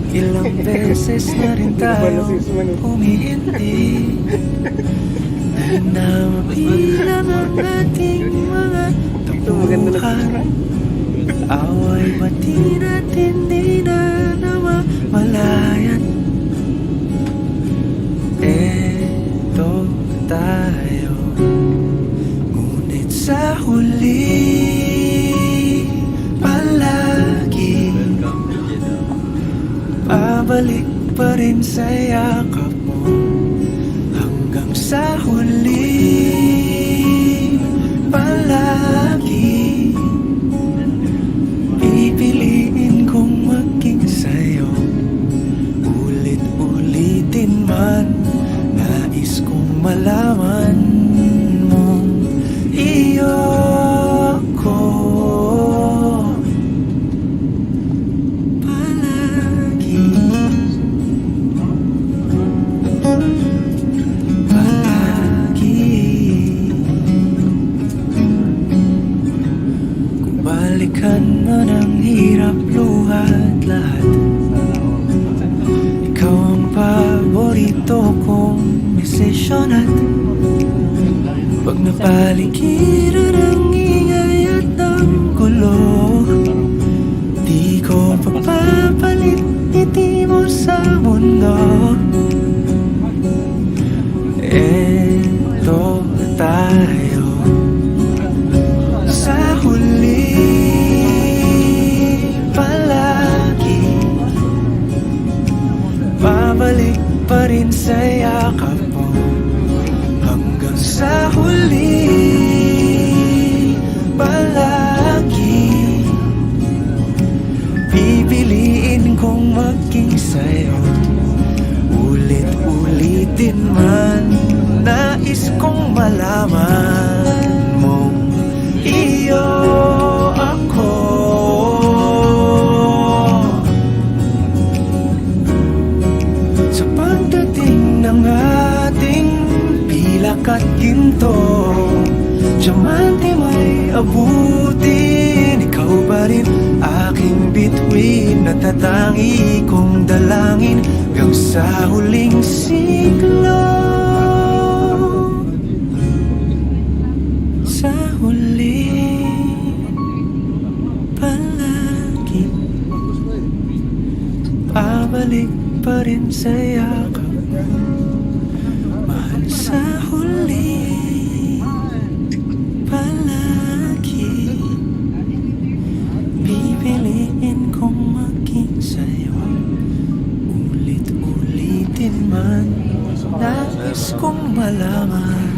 Ilang beses na rin tayo humihindi na mabilang ang ating mga tampuhan. Away pati natin di na namamalayan. Eto tayo, ngunit sa huli palagi pabalik pa rin sa yakap mo. Hanggang sa huli palagi pipiliin kong maging sa'yo. Ulit-ulitin man, nais kong malaman mong iyo ko palagi. Palagi. Kung balikan man ang hirap, luha at lahat, ikaw ang paborito kong desisyon. At pag napaligiran ang ingay at ang gulo, di ko pagpapalit ngiti mo sa mundo. Eto tayo sa huli palagi, babalik pa rin sa yakap mo. Hanggang sa huli palagi pipiliin kong maging sa'yo. Ulit-ulitin man, nais kong malaman mong iyo ako. Sa pagdating ng ating pilak at ginto, diamante may abutin, ikaw pa rin aking bituin, natatangi kong dalangin hanggang sa huling siglo. Sa huli palagi pabalik pa rin sa yakap, mahal. Sa huli palagi pipiliin kong maging sa'yo. Ulit-ulitin man, nais kong malaman